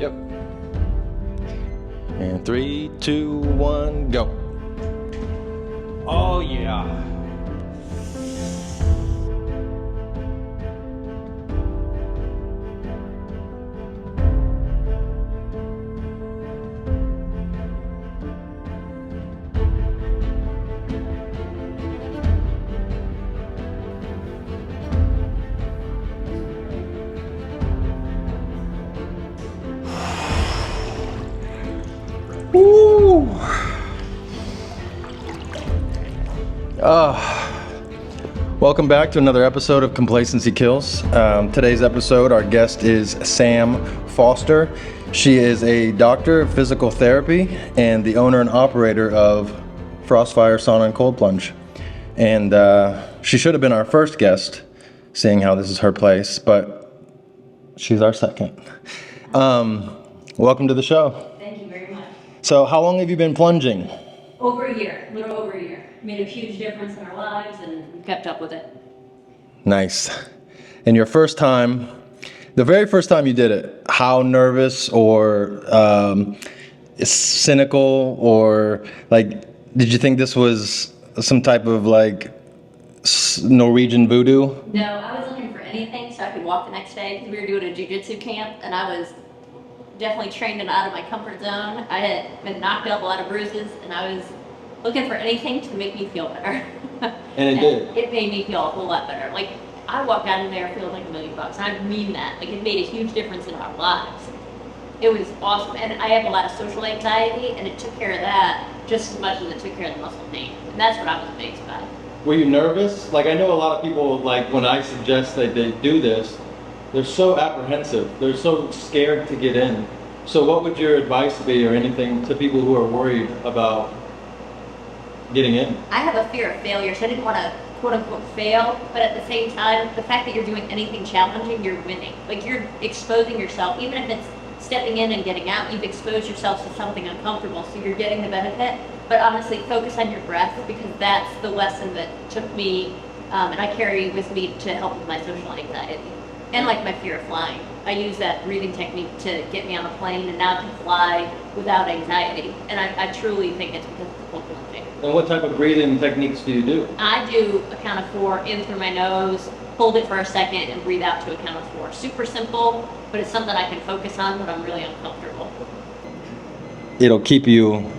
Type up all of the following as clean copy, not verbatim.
Yep. And 3, 2, 1, go. Oh yeah. Woo! Welcome back to another episode of Complacency Kills. Today's episode, our guest is Sam Foster. She is a doctor of physical therapy and the owner and operator of FrostFire, Sauna, and Cold Plunge. And she should have been our first guest, seeing how this is her place, but she's our second. Welcome to the show. Thank you very much. So how long have you been plunging? Over a year, a little over a year. Made a huge difference in our lives and kept up with it. Nice. And your first time, the very first time you did it, how nervous or cynical or like, did you think this was some type of like Norwegian voodoo? No, I was looking for anything so I could walk the next day because we were doing a jiu-jitsu camp and I was definitely trained and out of my comfort zone. I had been knocked up, a lot of bruises, and I was looking for anything to make me feel better. And it did. It made me feel a whole lot better. Like, I walked out of there feeling like $1 million, and I mean that. Like, it made a huge difference in our lives. It was awesome, and I have a lot of social anxiety, and it took care of that just as much as it took care of the muscle pain. And that's what I was amazed by. Were you nervous? Like, I know a lot of people, like, when I suggest that they do this, they're so apprehensive. They're so scared to get in. So what would your advice be or anything to people who are worried about getting in? I have a fear of failure, so I didn't want to quote unquote fail, but at the same time, the fact that you're doing anything challenging, you're winning. Like, you're exposing yourself, even if it's stepping in and getting out, you've exposed yourself to something uncomfortable, so you're getting the benefit. But honestly, focus on your breath, because that's the lesson that took me, and I carry with me to help with my social anxiety. And like my fear of flying. I use that breathing technique to get me on a plane and now can fly without anxiety. And I truly think it's because of the cold plunging. And what type of breathing techniques do you do? I do a count of 4 in through my nose, hold it for a second, and breathe out to a count of 4. Super simple, but it's something I can focus on when I'm really uncomfortable. It'll keep you,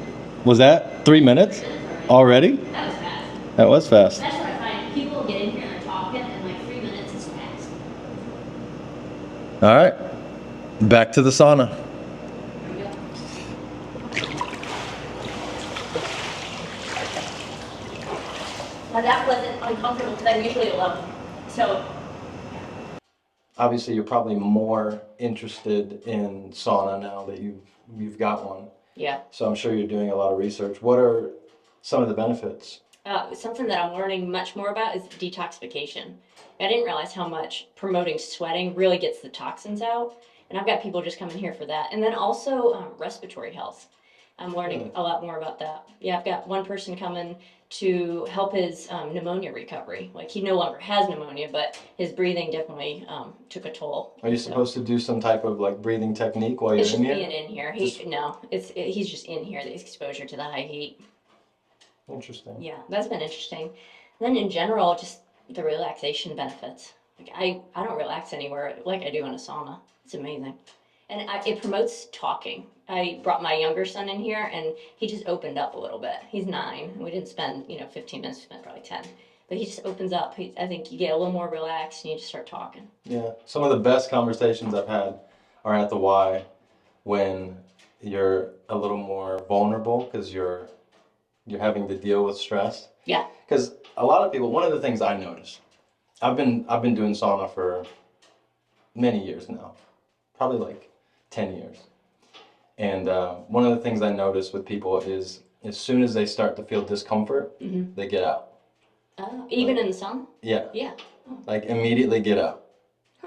was that 3 minutes already? That was fast. That was fast. That's what I find. People get in here and they're talking, and like 3 minutes is fast. All right, back to the sauna. Here we go. Now that wasn't uncomfortable because I'm usually alone. So Obviously, you're probably more interested in sauna now that you've got one. yeah. So I'm sure you're doing a lot of research. What are some of the benefits? Something that I'm learning much more about is detoxification. I didn't realize how much promoting sweating really gets the toxins out. And I've got people just coming here for that. And then also respiratory health. I'm learning a lot more about that. Yeah, I've got one person coming to help his pneumonia recovery. Like, he no longer has pneumonia, but his breathing definitely took a toll. Are you supposed to do some type of like breathing technique while It's you're just in here? being in here. He's just in here, the exposure to the high heat. Interesting. Yeah, that's been interesting. And then in general, just the relaxation benefits. Like, I don't relax anywhere like I do in a sauna. It's amazing. And it promotes talking. I brought my younger son in here and he just opened up a little bit. He's 9. We didn't spend, 15 minutes, we spent probably 10. But he just opens up. I think you get a little more relaxed and you just start talking. Yeah. Some of the best conversations I've had are at the Y when you're a little more vulnerable because you're having to deal with stress. Yeah. Because a lot of people, one of the things I notice, I've been doing sauna for many years now, probably like 10 years. And one of the things I notice with people is as soon as they start to feel discomfort, they get out. Even in the sun? Yeah. Yeah. Like immediately get out.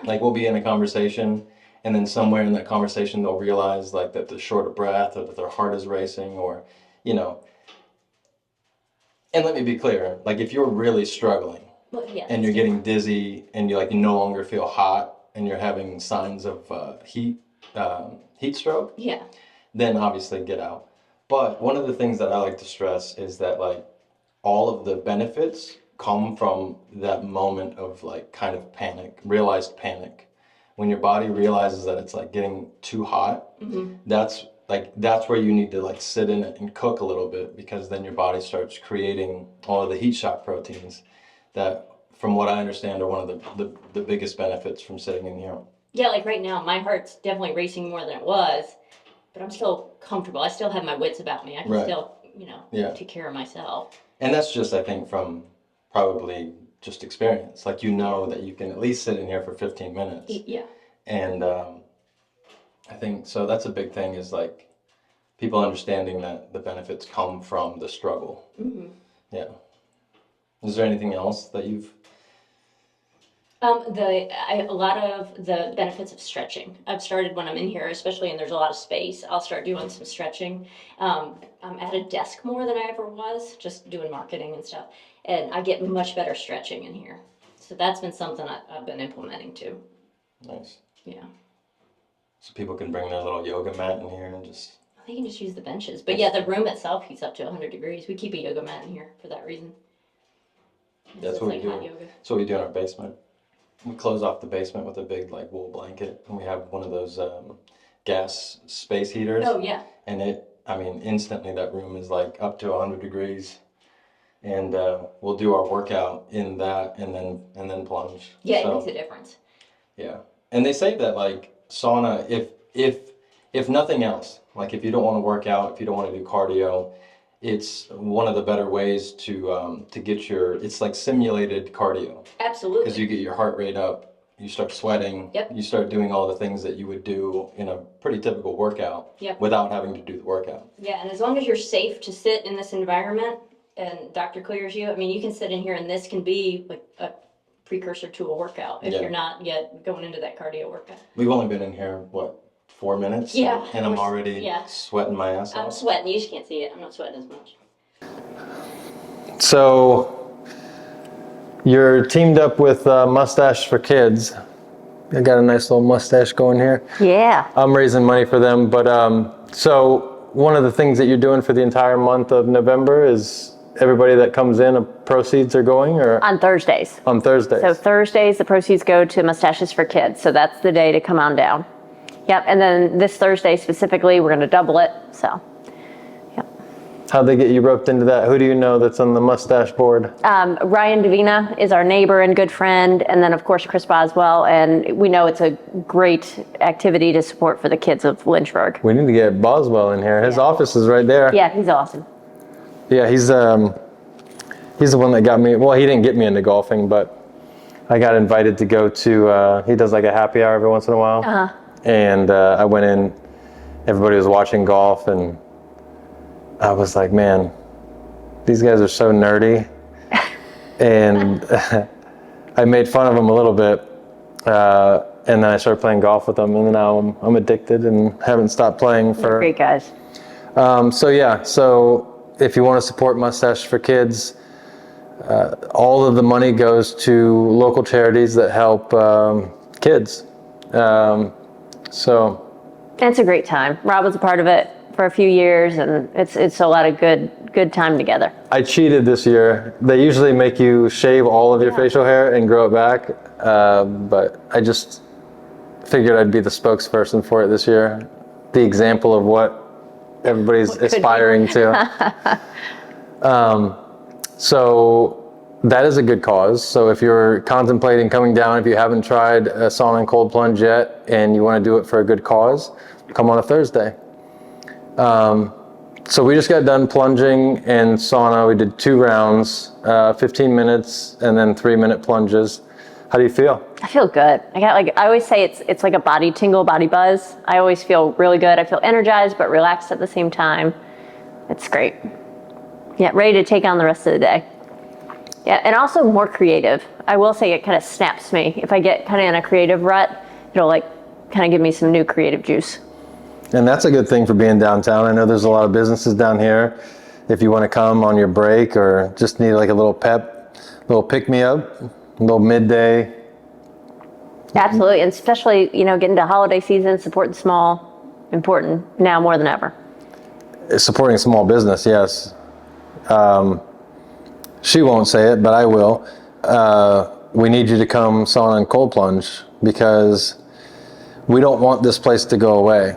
Like we'll be in a conversation and then somewhere in that conversation they'll realize like that they're short of breath or that their heart is racing or, and let me be clear, like if you're really struggling Well, yeah, and you're getting dizzy and you no longer feel hot and you're having signs of heat, heat stroke, Yeah. then obviously get out. But one of the things that I like to stress is that like all of the benefits come from that moment of like kind of panic, realized panic. When your body realizes that it's like getting too hot, that's where you need to like sit in it and cook a little bit, because then your body starts creating all of the heat shock proteins that, from what I understand, are one of the biggest benefits from sitting in here. Yeah, like right now, my heart's definitely racing more than it was, but I'm still comfortable. I still have my wits about me. I can Right. still, Yeah. take care of myself. And that's just, I think, from probably just experience. Like, you know that you can at least sit in here for 15 minutes. Yeah. And I think, so that's a big thing, is like people understanding that the benefits come from the struggle. Mm-hmm. Yeah. Is there anything else that you've... A lot of the benefits of stretching. I've started when I'm in here, especially and there's a lot of space, I'll start doing some stretching. I'm at a desk more than I ever was, just doing marketing and stuff. And I get much better stretching in here. So that's been something I've been implementing too. Nice. Yeah. So people can bring their little yoga mat in here and just... They can just use the benches. But yeah, the room itself heats up to 100 degrees. We keep a yoga mat in here for that reason. That's what we do. That's what we do in our basement. We close off the basement with a big like wool blanket, and we have one of those gas space heaters. Oh yeah. And instantly that room is like up to 100 degrees, and we'll do our workout in that, and then plunge. Yeah, it makes a difference. Yeah, and they say that like sauna, if nothing else, like if you don't want to work out, if you don't want to do cardio, it's one of the better ways to get it's like simulated cardio. Absolutely. Because you get your heart rate up, you start sweating, Yep. You start doing all the things that you would do in a pretty typical workout, Yep. Without having to do the workout. Yeah, and as long as you're safe to sit in this environment and doctor clears you, you can sit in here and this can be like a precursor to a workout if you're not yet going into that cardio workout. We've only been in here, 4 minutes? Yeah. And I'm already sweating my ass off. I'm sweating. You just can't see it. I'm not sweating as much. So, you're teamed up with Mustache for Kids. I got a nice little mustache going here. Yeah. I'm raising money for them, but so one of the things that you're doing for the entire month of November is everybody that comes in, proceeds are going, or? On Thursdays. On Thursdays. So Thursdays, the proceeds go to Mustaches for Kids. So that's the day to come on down. Yep, and then this Thursday specifically, we're going to double it, so, yep. How'd they get you roped into that? Who do you know that's on the mustache board? Ryan Davina is our neighbor and good friend, and then of course Chris Boswell, and we know it's a great activity to support for the kids of Lynchburg. We need to get Boswell in here. His office is right there. Yeah, he's awesome. Yeah, he's the one that got me, well, he didn't get me into golfing, but I got invited to go to, he does like a happy hour every once in a while. Uh-huh. And I went in, everybody was watching golf, and I was like, man, these guys are so nerdy. And I made fun of them a little bit. And then I started playing golf with them, and now I'm addicted and haven't stopped playing for... They're great guys. So if you want to support Mustache for Kids, all of the money goes to local charities that help kids. It's a great time. Rob was a part of it for a few years, and it's a lot of good time together. I cheated this year. They usually make you shave all of your facial hair and grow it back, but I just figured I'd be the spokesperson for it this year, the example of what everybody's aspiring to. So that is a good cause. So if you're contemplating coming down, if you haven't tried a sauna and cold plunge yet, and you want to do it for a good cause, come on a Thursday. So we just got done plunging and sauna. We did 2 rounds, 15 minutes, and then 3-minute plunges. How do you feel? I feel good. I always say it's like a body tingle, body buzz. I always feel really good. I feel energized but relaxed at the same time. It's great. Yeah, ready to take on the rest of the day. Yeah, and also more creative. I will say it kind of snaps me. If I get kind of in a creative rut, it'll like kind of give me some new creative juice. And that's a good thing for being downtown. I know there's a lot of businesses down here. If you want to come on your break or just need like a little pep, little pick-me-up, a little midday Absolutely, and especially, getting to holiday season, supporting small, important now more than ever. Supporting small business, yes. She won't say it, but I will. We need you to come sauna and cold plunge because we don't want this place to go away.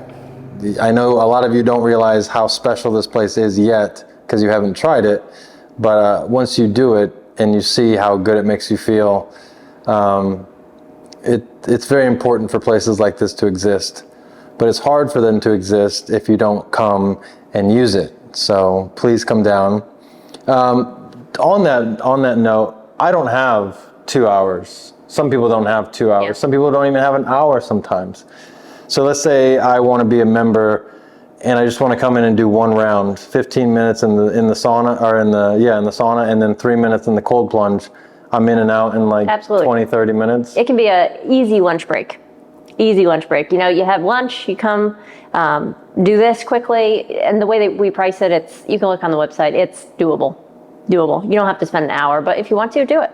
I know a lot of you don't realize how special this place is yet because you haven't tried it, but once you do it and you see how good it makes you feel, it's very important for places like this to exist. But it's hard for them to exist if you don't come and use it. So please come down. On that note, I don't have 2 hours. Some people don't have 2 hours. Yeah. Some people don't even have an hour sometimes. So let's say I want to be a member and I just want to come in and do one round, 15 minutes in the sauna or in the sauna, and then 3 minutes in the cold plunge. I'm in and out in like Absolutely. 20, 30 minutes. It can be a easy lunch break. Easy lunch break. You have lunch, you come, do this quickly, and the way that we price it, you can look on the website. It's doable. You don't have to spend an hour, but if you want to, do it.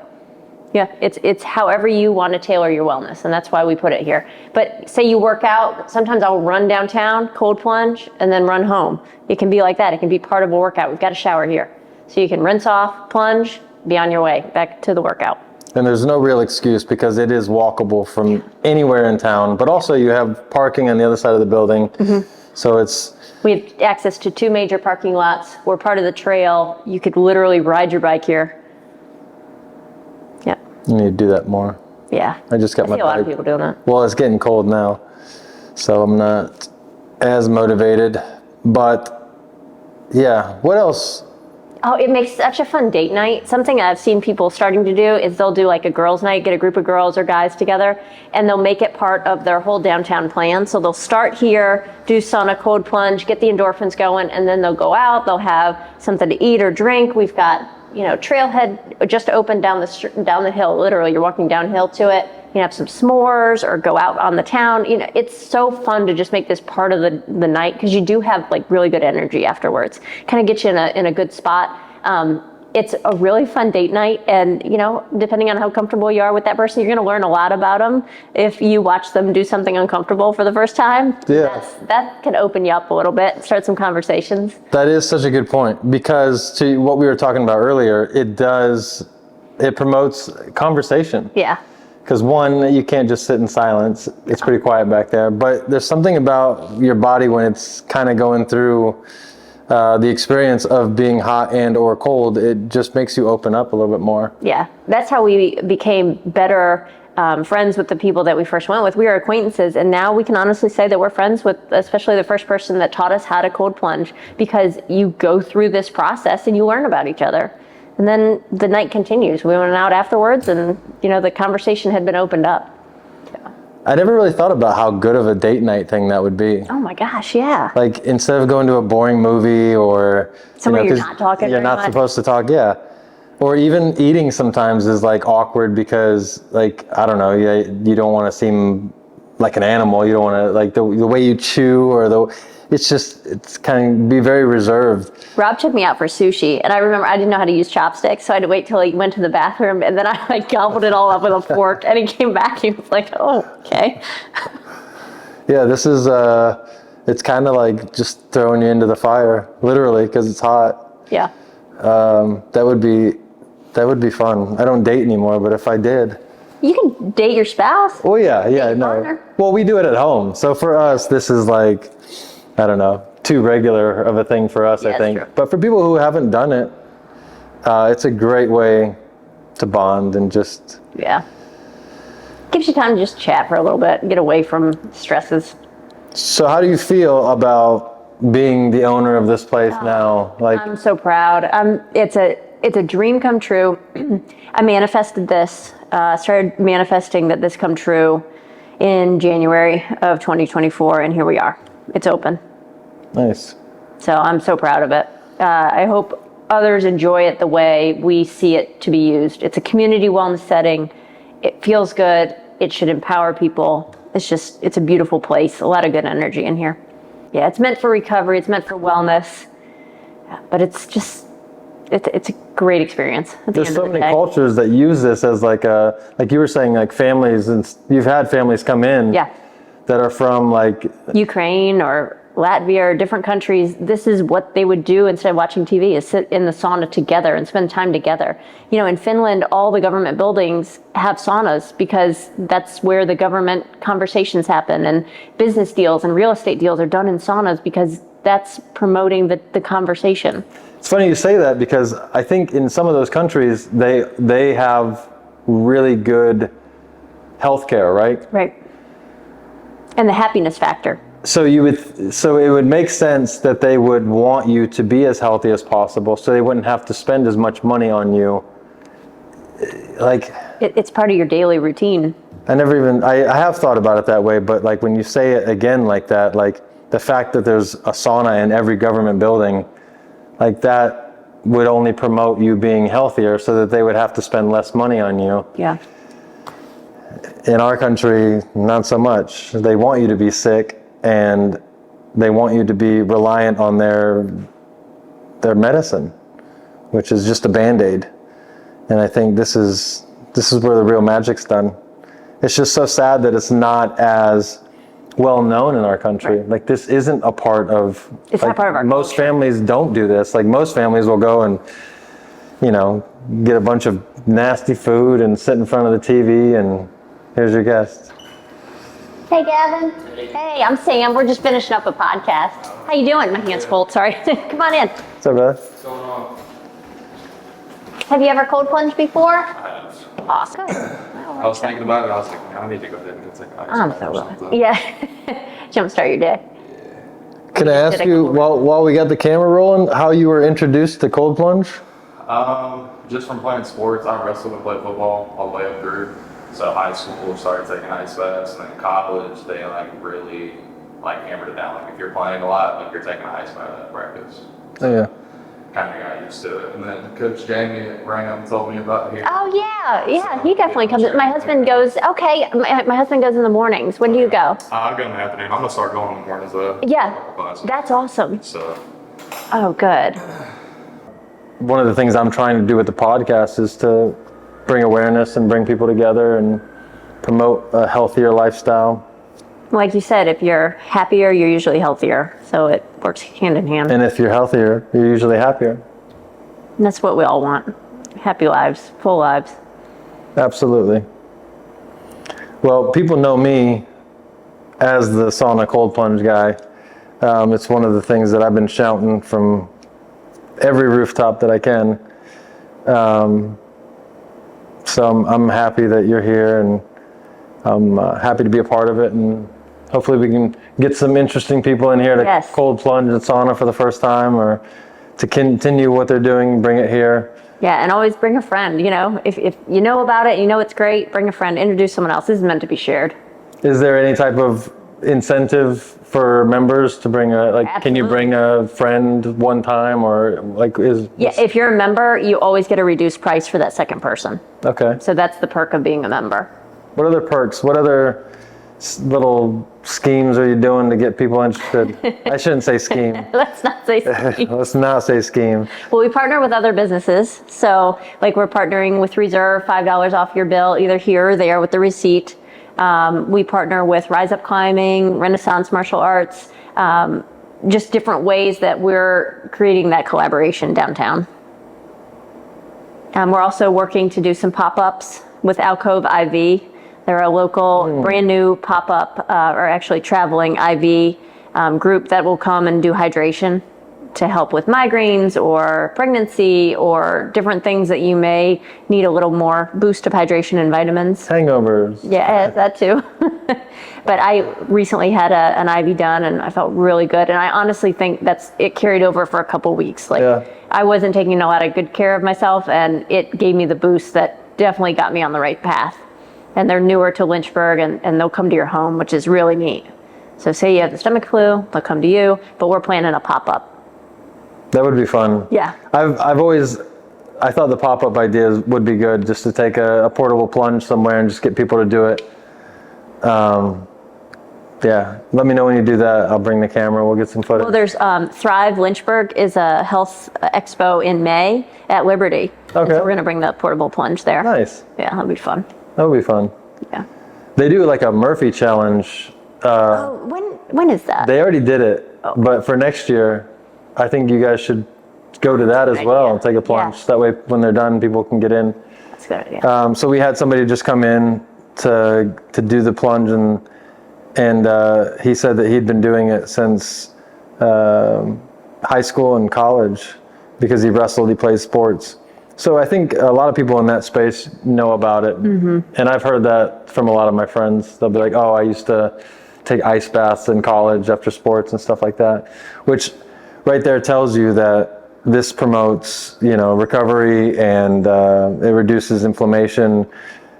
Yeah, it's however you want to tailor your wellness, and that's why we put it here. But say you work out, sometimes I'll run downtown, cold plunge, and then run home. It can be like that. It can be part of a workout. We've got a shower here. So you can rinse off, plunge, be on your way back to the workout. And there's no real excuse because it is walkable from anywhere in town, but also you have parking on the other side of the building. Mm-hmm. So we have access to 2 major parking lots. We're part of the trail. You could literally ride your bike here. Yeah. You need to do that more. Yeah. I just got my see a lot of people doing that. Well, it's getting cold now, so I'm not as motivated. But yeah, what else? Oh, it makes such a fun date night. Something I've seen people starting to do is they'll do like a girls' night, get a group of girls or guys together, and they'll make it part of their whole downtown plan. So they'll start here, do sauna, cold plunge, get the endorphins going, and then they'll go out. They'll have something to eat or drink. We've got, Trailhead just opened down the hill. Literally, you're walking downhill to it. You can have some s'mores or go out on the town. It's so fun to just make this part of the night because you do have like really good energy afterwards. Kind of get you in a good spot. It's a really fun date night, and depending on how comfortable you are with that person, you're going to learn a lot about them. If you watch them do something uncomfortable for the first time, that can open you up a little bit, start some conversations. That is such a good point because to what we were talking about earlier, it promotes conversation. Yeah. Because one, you can't just sit in silence. It's pretty quiet back there. But there's something about your body when it's kind of going through the experience of being hot and or cold. It just makes you open up a little bit more. Yeah, that's how we became better friends with the people that we first went with. We were acquaintances, and now we can honestly say that we're friends with especially the first person that taught us how to cold plunge, because you go through this process and you learn about each other. And then the night continues. We went out afterwards, and the conversation had been opened up. Yeah. I never really thought about how good of a date night thing that would be. Oh my gosh, yeah. Like instead of going to a boring movie or somewhere you're not talking. You're not supposed to talk, yeah. Or even eating sometimes is like awkward because I don't know, you don't want to seem like an animal. You don't want to like the way you chew or it's kind of be very reserved. Rob took me out for sushi, and I remember I didn't know how to use chopsticks, so I had to wait till he went to the bathroom, and then I gobbled it all up with a fork, and he came back, he was like, oh, okay. Yeah, this is, it's kind of like just throwing you into the fire, literally, because it's hot. Yeah. That would be fun. I don't date anymore, but if I did. You can date your spouse. Oh yeah, no. Partner. Well, we do it at home, so for us, this is like, I don't know, too regular of a thing for us, I think. True. But for people who haven't done it, it's a great way to bond and just... Yeah. Gives you time to just chat for a little bit and get away from stresses. So how do you feel about being the owner of this place now? I'm so proud. It's a dream come true. I manifested this, started manifesting that this come true in January of 2024, and here we are. It's open. Nice. So I'm so proud of it. I hope others enjoy it the way we see it to be used. It's a community wellness setting. It feels good. It should empower people. It's a beautiful place. A lot of good energy in here. Yeah, it's meant for recovery. It's meant for wellness. But it's it's a great experience. There's so many cultures that use this as like you were saying, like families, and you've had families come in that are from like Ukraine or Latvia or different countries. This is what they would do instead of watching TV, is sit in the sauna together and spend time together. You know, in Finland, all the government buildings have saunas because that's where the government conversations happen, and business deals and real estate deals are done in saunas because that's promoting the conversation. It's funny you say that, because I think in some of those countries, they have really good healthcare, right? Right. And the happiness factor. So it would make sense that they would want you to be as healthy as possible, so they wouldn't have to spend as much money on you. Like, it's part of your daily routine. I have thought about it that way, but like when you say it again like that, like the fact that there's a sauna in every government building, like that would only promote you being healthier, so that they would have to spend less money on you. Yeah. In our country, not so much. They want you to be sick, and they want you to be reliant on their medicine, which is just a Band-Aid. And I think this is where the real magic's done. It's just so sad that it's not as well known in our country. Right. Like, this isn't a part of. It's like, not part of our most culture. families don't do this. Like, most families will go and, you know, get a bunch of nasty food and sit in front of the TV, and here's your guest. Hey, Gavin. Hey, I'm Sam. We're just finishing up a podcast. How you doing? My hand's cold. Sorry. Come on in. What's up, brother? What's going on? Have you ever cold plunged before? I have. Awesome. I was thinking about it. I was like, I need to go ahead and get like ice I'm bath so or glad. something. Yeah. Jumpstart your day. Can I ask you, while we got the camera rolling, how you were introduced to Cold Plunge? Just from playing sports. I wrestled and played football all the way up through. So high school started taking ice baths, and then college they like really like hammered it down. Like if you're playing a lot, like you're taking an ice bath at practice. Oh yeah. Kind of got used to it. And then Coach Jamie rang up and told me about it here. Oh, yeah. He definitely comes. My husband goes, my husband goes in the mornings. When do you go? I go in the afternoon. I'm gonna start going in the mornings though. Yeah. That's awesome. So. Oh, good. One of the things I'm trying to do with the podcast is to bring awareness and bring people together and promote a healthier lifestyle. Like you said, if you're happier, you're usually healthier. So it works hand in hand. And if you're healthier, you're usually happier. And that's what we all want. Happy lives, full lives. Absolutely. Well, people know me as the sauna cold plunge guy. It's one of the things that I've been shouting from every rooftop that I can. So I'm happy that you're here, and I'm happy to be a part of it, and hopefully we can get some interesting people in here to cold plunge and sauna for the first time, or to continue what they're doing, bring it here. Yeah, and always bring a friend. You know, if you know about it, you know it's great, bring a friend, introduce someone else. This is meant to be shared. Is there any type of incentive for members to bring Absolutely. Can you bring a friend one time, or if you're a member, you always get a reduced price for that second person. Okay. So that's the perk of being a member. What other perks? What other little schemes are you doing to get people interested? I shouldn't say scheme. Let's not say scheme. Let's not say scheme. Well, we partner with other businesses. So like we're partnering with Reserve, $5 off your bill, either here or there with the receipt. We partner with Rise Up Climbing, Renaissance Martial Arts, just different ways that we're creating that collaboration downtown. We're also working to do some pop-ups with Alcove IV. They're a local, brand new pop-up, or actually traveling IV group that will come and do hydration to help with migraines or pregnancy or different things that you may need a little more boost of hydration and vitamins. Hangovers. Yeah, that too. But I recently had an IV done and I felt really good. And I honestly think it carried over for a couple weeks. I wasn't taking a lot of good care of myself, and it gave me the boost that definitely got me on the right path. And they're newer to Lynchburg, and they'll come to your home, which is really neat. So say you have the stomach flu, they'll come to you, but we're planning a pop-up. That would be fun. Yeah. I thought the pop-up ideas would be good, just to take a portable plunge somewhere and just get people to do it. Yeah, let me know when you do that. I'll bring the camera. We'll get some footage. Well, there's Thrive Lynchburg is a health expo in May at Liberty. And Okay. so we're going to bring the portable plunge there. Nice. Yeah, that'll be fun. That would be fun. Yeah. They do like a Murphy challenge. When is that? They already did it, Oh. but for next year, I think you guys should go to that as Good well idea. and take a plunge. Yeah. That way, when they're done, people can get in. That's a good idea. So we had somebody just come in to do the plunge, and he said that he'd been doing it since high school and college because he wrestled, he played sports. So I think a lot of people in that space know about it. Mm-hmm. And I've heard that from a lot of my friends. They'll be like, oh, I used to take ice baths in college after sports and stuff like that, which right there tells you that this promotes, recovery, and it reduces inflammation.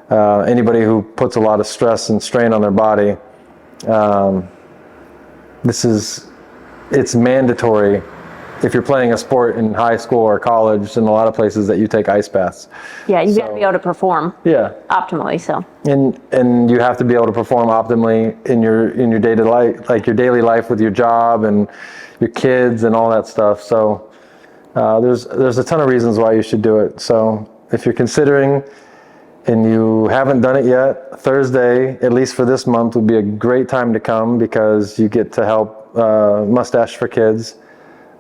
Anybody who puts a lot of stress and strain on their body, it's mandatory if you're playing a sport in high school or college, in a lot of places, that you take ice baths. Yeah, you got to be able to perform optimally. So. And you have to be able to perform optimally in your day-to-day life, like your daily life with your job and your kids and all that stuff. So there's a ton of reasons why you should do it. So if you're considering and you haven't done it yet, Thursday, at least for this month, would be a great time to come because you get to help Mustache for Kids.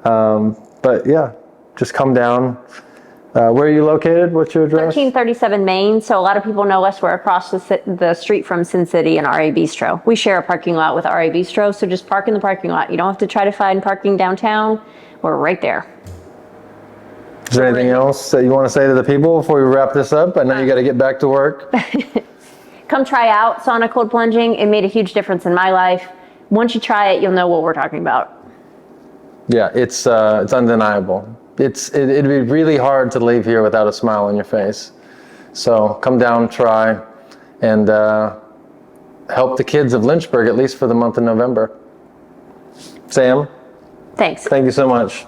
But yeah, just come down. Where are you located? What's your address? 1337 Main. So a lot of people know us. We're across the street from Sin City and RA Bistro. We share a parking lot with RA Bistro, so just park in the parking lot. You don't have to try to find parking downtown. We're right there. Is there anything else that you want to say to the people before we wrap this up? I know you got to get back to work. Come try out Sauna Cold Plunging. It made a huge difference in my life. Once you try it, you'll know what we're talking about. Yeah, it's undeniable. It'd be really hard to leave here without a smile on your face. So come down, try, and help the kids of Lynchburg, at least for the month of November. Sam? Thanks. Thank you so much.